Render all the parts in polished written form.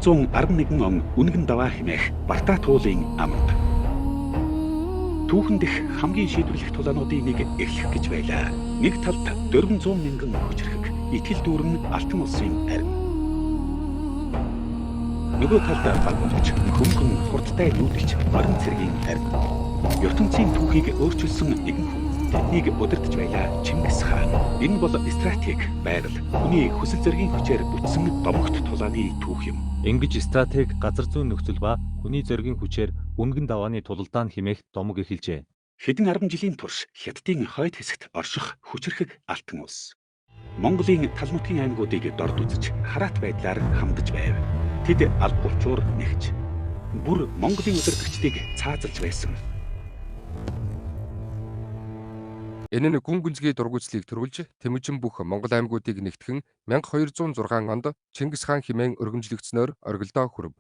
1111 он Үнгэн даваа хэмээх Бартаа туулын аманд. Түүхэнд их хамгийн шийдвэрлэх тулаануудын нэг эхлэх гэж байлаа. Нэг талд 400 мянган хүчрхэг итгэл дүүрэн алтан улсын арим. Нөгөө талд багвч хөнгөн хурдтай нүүдэлч барин цэргийн арим. ертөнцийн түүхийг өөрчилсөн нэгэн хүн. Тэднийг удирдах байлаа Чингис хаан. Энэ бол стратеги, байгаль, хүний хүсэл зоригийн хүчээр бүтсэн домогт тулааны түүх юм. Ингэж стратеги газар зүйн нөхцөл ба хүний зоригийн хүчээр Үнгэн давааны тулалдаан хэмээх домог эхэлжээ. Хэдэн 10 жилийн турш Хятадын хойд хэсэгт орших хүчрхэг алтан улс. Монголын тал нутгийн аймагуудыг дорд үзэж хараат байдлаар хамдаж байв. Тэд алба учуур нэгж бүр Монголын удирдагчдыг цаазалж байсан. Энэ нь гүн гүнзгий дургуйцлыг төрүүлж Тэмүжин бүх Монгол аймагуудыг нэгтгэн 1206 онд Чингис хаан хэмээн өргөмжлөгдснөөр оргилдоо хүрв.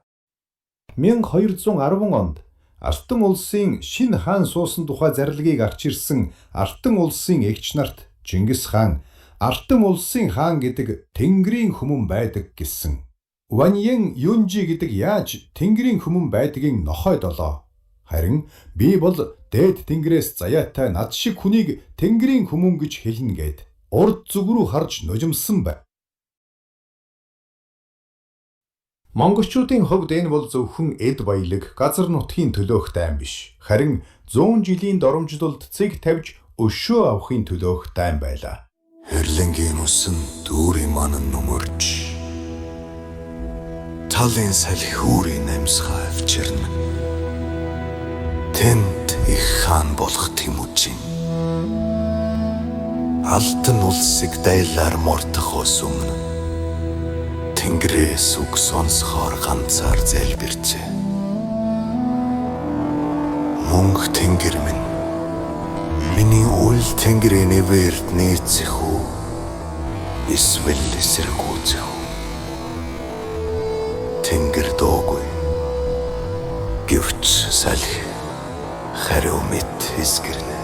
1210 онд Алтан улсын шинэ хаан суусан тухай зарлагыг арч ирсэн Алтан улсын эгч нарт Чингис хаан Алтан улсын хаан гэдэг Тэнгэрийн хүмүүн байдаг гэсэн. Ваньян Юнжи гэдэг яаж Тэнгэрийн хүмүүн байдгийг нохойд олоо. Харин би бол дээд Тэнгэрээс заяатай над шиг хүнийг Тэнгэрийн хүмүүн гэж хэлнэ гэд урд зүг рүү харж нужимсан байв. Монголчуудын хувьд энэ бол зөвхөн эд баялаг, газар нутгийн төлөөх дайн биш. Харин 100 жилийн доромжлолд цэг тавьж өшөө авахын төлөөх дайн байлаа. Хэрлэнгийн усан дүүрийн манан нүмерч талын салхи хүрийн намсгаа авчирна. Тэнд их хаан болох Тэмүжин Алтан улсыг дайлаар мордохоос өмнө Тэнгэрээс үг сонсохоор ганцаар залбирчээ. Мөнх Тэнгэр минь миний үл Тэнгэрийн нэвэрт нийцэх үү? Эсвэл эсэргүүцэх үү? Тэнгэр доогүй. Гэвч салхи хариу мэт эсгэрнэ.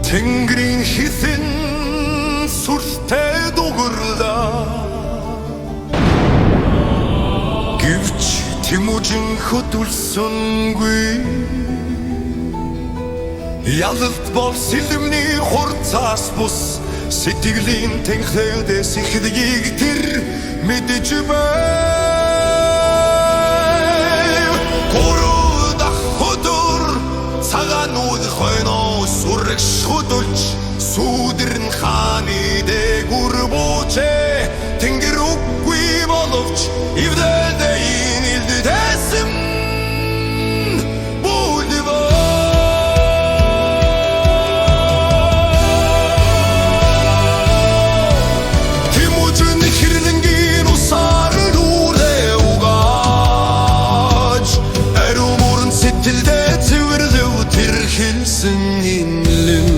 Тэнгэрийн хитэн сүртэй дугарлаа. Гэвч Тэмүжин хөдөлсөнгүй. Ялалт бол сэлмний хурцаас бус сэтгэлийн тэнхлээдээс ихдгийг тэр мэдэж байв. Гурудах хөдөр цагаанууд хойноо сүрэгш хөдөлж сүүдэрн хааны дээгүр буучээ. Тэнгэр үгүй боловч эвдэлдэйн илдэсэн Тэмүжин хэрлэнгийн усаар дүүрээ угааж ариун мөрөн сэтгэлдээ цэвэрлэв тэр хэлсэн инлэн.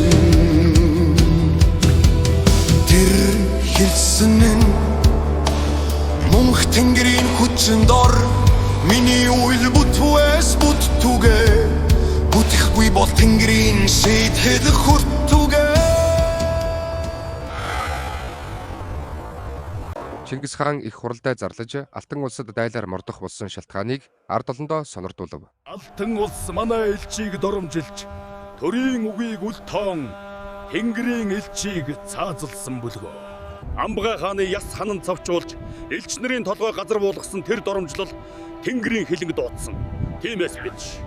Тэр хэлсэн нь мөнх Тэнгэрийн хүчин дор миний үйл бүтвэс бүттүгэ бүтэхгүй бол Тэнгэрийн шийдэхэд хүртүгэ. Чингис хаан их хуралдаа зарлаж Алтан улсад дайлаар мордох болсон шалтгааныг ард олондоо сонирдуулав. Алтан улс манай элчийг доромжилж төрийн үгийг үл тоон Тэнгэрийн элчийг цаазалсан бүлгөө. Амбгай хааны яс ханан цавчуулж элч нарын толгой газар буулгасан тэр доромжлол Тэнгэрийн хилэнг дуудсан. Тиймээс биш.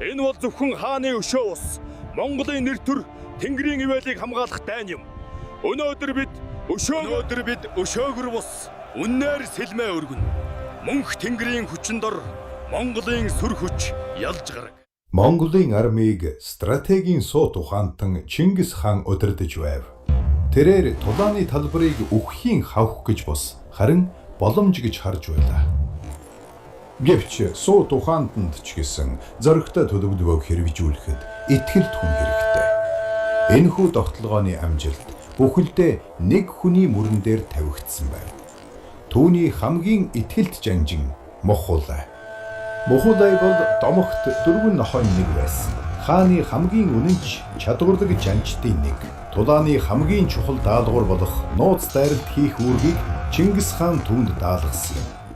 Энэ бол зөвхөн хааны өшөө ус, Монголын нэр төр Тэнгэрийн ивэлийг хамгаалах дайн юм. Өнөөдөр бид өшөөгөр бус үннээр сэлмээ өргөн. Мөнх Тэнгэрийн хүчин дор Монголын сүр хүч ялж гараг. Монголын армийг стратегийн суу тухаантан Чингис хаан удирдах байв. Тэрээр тулааны талбарыг үххийн хавх гэж бус харин боломж гэж харж байлаа. Гэвч суу тухаанданд ч гэсэн зоригтой төлөвлөгөөг хэрэгжүүлэхэд итгэлт хүн хэрэгтэй. Энэхүү тогтолгооны амжилт бүхэлдээ нэг хүний мөрөн дээр тавигдсан байв. Түүний хамгийн итгэлт жанжин Мухулай. Мухулай бол домогт 4 нохойн нэг байсан. Хааны хамгийн үнэнч чадварлаг жанчдын нэг. Тулааны хамгийн чухал даалгавар болох нууц дайралт хийх үүргийг Чингис хаан түүнд даалгасан юм.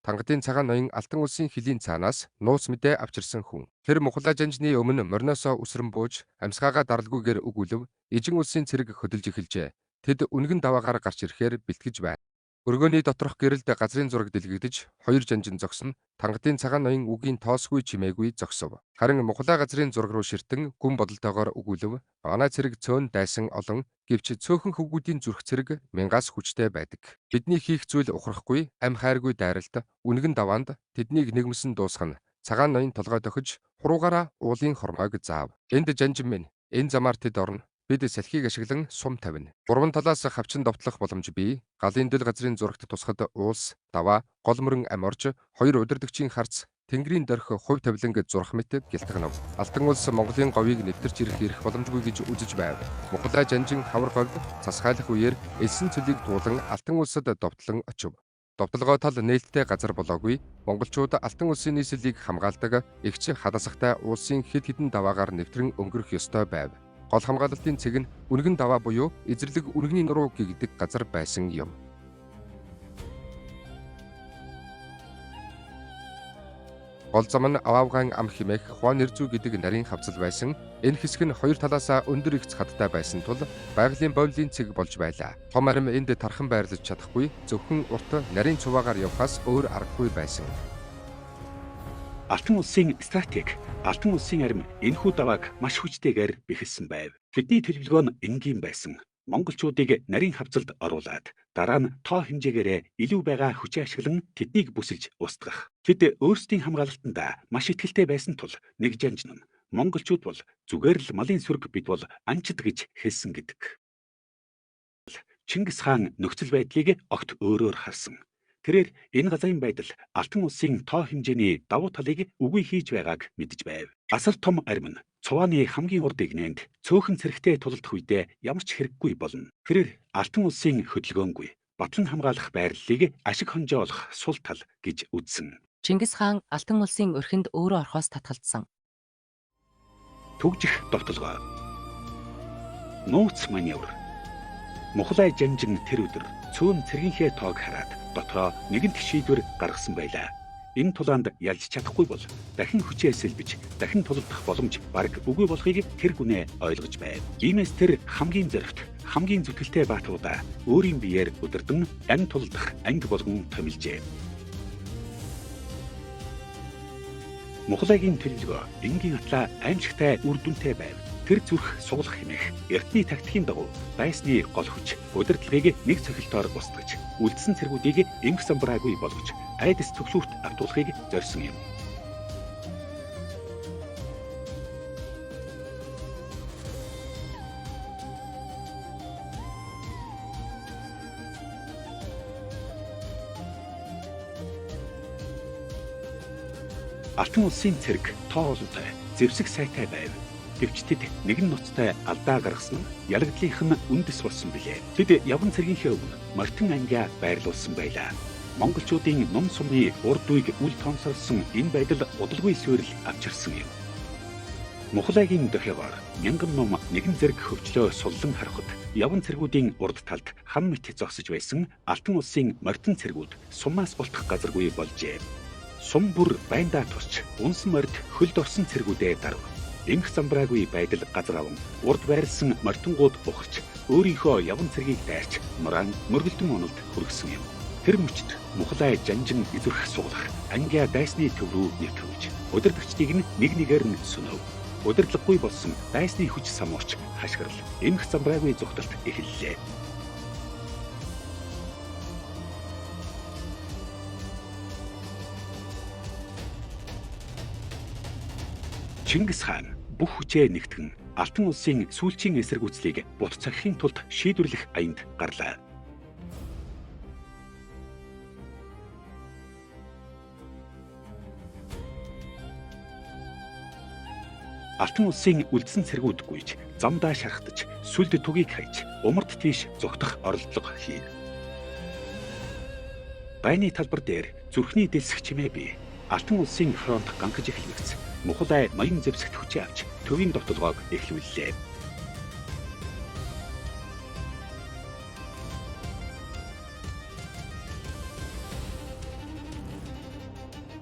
Тангадын цагаан ноён Алтан улсын хилийн цаанаас нууц мэдээ авчирсан хүн. Тэр Мухулай жанжны өмнө мориноосоо үсрэн бууж, амьсгаагаа даралгүйгээр өгүүлв, Эжин улсын цэрэг хөдөлж эхэлжээ. Тэд үнэгэн даваагаар гарч ирэхээр бэлтгэж байна. Өргөөний доторх гэрэлд газрын зураг дэлгэгдэж, 2 жанжин зогсон. Тангадын цагаан ноён үгийн тоосгүй чимээгүй зогсов. Харин Мухулай газрын зураг руу ширтэн гүн бодолтойгоор өгүүлв. Манай цэрэг цөөн дайсан олон, гэвч цөөхөн хөвгүүдийн зүрх цэрэг мянгаас хүчтэй байдаг. Бидний хийх зүйл ухрахгүй, ам хайргүй дайралт, үнэгэн даваанд тэднийг нэгмсэн дуусгана. Цагаан ноён толгой дохиж, хуруугаараа уулын хормойг заав. Энд жанжин минь, энэ замаар тэд орно. Бид салхийг ашиглан сум тавина. 3 талаас хавчин довтлох боломж бий. Галын дэл газрын зурагт тусахад уулс, даваа, гол мөрөн ам орж, 2 удирдагчийн харц, тэнгэрийн дорх хувь тавиланг зурх мэт гэлтгэнав. Алтан улс Монголын говийг нэвтэрч ирэх боломжгүй гэж үзэж байв. Мухулай жанжин хавар говь цасгайлах үеэр элсэн цөлийг туулан Алтан улсад довтлон очив. Довтлогоо тал нээлттэй газар болоогүй. Монголчууд Алтан улсын нийслэлийг хамгаалдаг эгч хадасахтай улсын хэд хэдэн даваагаар нэвтрэн өнгөрөх ёстой байв. Гол хамгаалалтын цэг нь үнэгэн даваа буюу эзэрлэг үнэгний нуруу гэгдэг газар байсан юм. Гол зам нь Аваавгаан ам химээх Хуан Нэрзүү гэдэг нарийн хавцал байсан. Энэ хэсэг нь 2 талаасаа өндөр ихц хаттай байсан тул байгалийн бойлын цэг болж байлаа. Том арим энд тархан байрлаж чадахгүй, зөвхөн урт нарийн цуваагаар явхаас өөр аргагүй байсан. Алтан улсын стратеги Алтан улсын арим энэхүү давааг маш хүчтэйгээр бэхэлсэн байв. Бидний төлөвлөгөө нь энгийн байсан. Монголчуудыг нарийн хавцалд оруулаад дараа нь тоо хэмжээгээр илүү байгаа хүчээ ашиглан тэднийг бүсэлж устгах. Тэд өөрсдийн хамгаалалтанд маш итгэлтэй байсан тул нэг жанжин нь монголчууд бол зүгээр л малын сүрэг бид бол анчид гэж хэлсэн гэдэг. Чингис хаан нөхцөл байдлыг огт өөрөөр харсан. Тэрээр энэ газрын байдал Алтан улсын тоо хэмжээний давуу талыг үгүй хийж байгааг мэдэж байв. Асар том арим нь цувааны хамгийн урд игнэнд цөөхөн цэрэгтэй тулдах үедээ ямар ч хэрэггүй болно. Тэрээр Алтан улсын хөдөлгөөнгүй батлан хамгаалах байрлалыг ашиг хонжоолох сул тал гэж үзсэн. Чингис хаан Алтан улсын өрхөнд өөрөө орхоос татгалзсан. Түгжих довтолгоо. Нууц маневр. Мухулай жанжин тэр өдөр цөөн цэргийнхээ тоог хараад дотроо нэгэнт шийдвэр гаргасан байлаа. Энэ тулаанд ялж чадахгүй бол дахин хүчээ сэлбэж, дахин тулдах боломж бараг үгүй болохыг тэр гүнээ ойлгож байв. Иймээс тэр хамгийн зоригт, хамгийн зүтгэлтэй баатаруудаа өөрийн биеэр өдөрдөн ан тулдах анги болгон томилжээ. Мухулагийн төлөвлөгөө энгийн атлаа аимшигтай үр дүнтэй байв. Тэр зүрх суглах хэмээх эртний тактикийн дагуу дайсны гол хүч удирдлагыг нэг цохилтоор устгаж, үлдсэн цэргүүдийг энх самбраагүй болгож айдас төгшүүрт автуулахыг зорьсон юм. Алтан улсын цэрэг тоо олонтой зэвсэг сайтай байв. Гэвч тэд нэгэн ноцтой алдаа гаргасан нь ялагдлынх нь үндэс болсон билээ. Тэд явган цэргийнхээ өмнө мартин ангиа байрлуулсан байлаа. Монголчуудын ном сумын урд үеиг үл тоомсорлсон энэ байдал удалгүй суурил авчирсан юм. Мухулагийн дохиогоор мянган ном нэгэн зэрэг хөвчлөө суллан харахад явган цэргүүдийн урд талд хам мэт зогсож байсан Алтан улсын мартин цэргүүд сумаас болтох газаргүй болжээ. Сум бүр байндаа тусч унсан морд хөлд орсон цэргүүдээ дарв. Энх самбраагүй байдал газар аван урд байрлсан мартингууд ухарч өөрийнхөө явган цэргийг дайрч муран мөргөлдөн ононд хүргэсэн юм. Тэр мөчд Мухулай жанжин эзүрх суглах ангиа дайсны төв рүү нэвтрүүлж удирдагчдыг нь нэг нэгээр нь сөнөв. Удирдлаггүй болсон дайсны хүч самуурч хашгирал энх самбраагүй зүгтэлт эхэллээ. Чингис хаан бүх хүчээ нэгтгэн Алтан улсын сүүлчийн эсэргүүцлийг бут цагхийн тулд шийдвэрлэх аянд гарлаа. Алтан улсын үлдсэн цэргүүд гүйж, замдаа шархтаж, сүлд түгийг хайж, умард тийш зогтох оролдлого хийнэ. Байны талбар дээр зүрхний дэлсэх чимээ бий. Алтан улсын фронт ганхаж эхлэгц. Мухалай маян зэвсэгт хүчээ авч төвийн довтолгоог эхлүүллээ.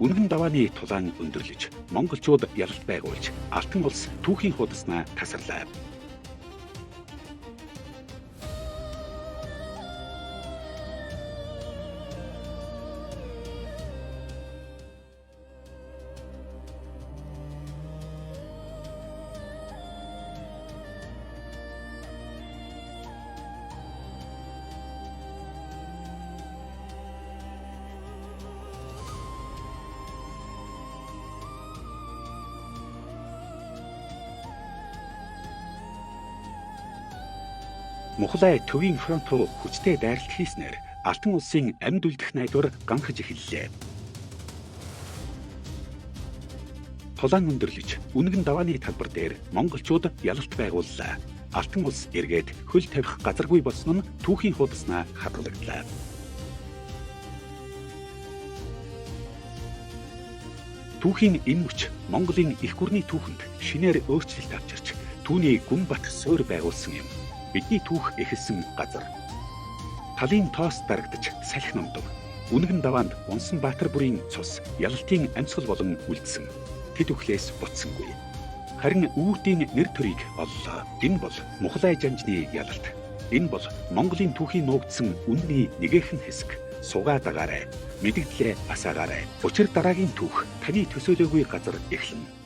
Үнэн давааны тулаан өндөрлөж, монголчууд ялалт байгуулж, алтан улс түүхийн худаснаа тасарлаа. Мухалай төвийн фронт руу хүчтэй дайралт хийснээр алтан улсын амьд үлдэх найдвар ганхаж эхэллээ. Тулаан өндөрлөж, үнэгэн давааны талбар дээр монголчууд ялалт байгууллаа. Алтан улс эргээд хөл тавих газаргүй болсон нь түүхийн худаснаа хадгалагдлаа. Түүхийн энэ мөч Монголын их гүрний түүхэнд шинээр өөрчлөлт авчирч, түүний гүн бат суурь байгуулсан юм. Бидний түүх эхэлсэн газар. Талын тоос дарагдаж салхи номдов. Үнэгэн даваанд Унсан Баатар бүрийн цус ялалтын амьсгал болон үлдсэн. Тэд өхлөөс буцсангүй. Харин үүдийн нэр төрийг оллоо. Энэ бол Мухалай жанжны ялалт. Энэ бол Монголын түүхийн нуугдсан үнний нэгэн хэсэг. Сугаа дагаарай. Мэдэгдлээ асаагаарай. Учир дараагийн түүх таны төсөөлөөгүй газар эхлэнэ.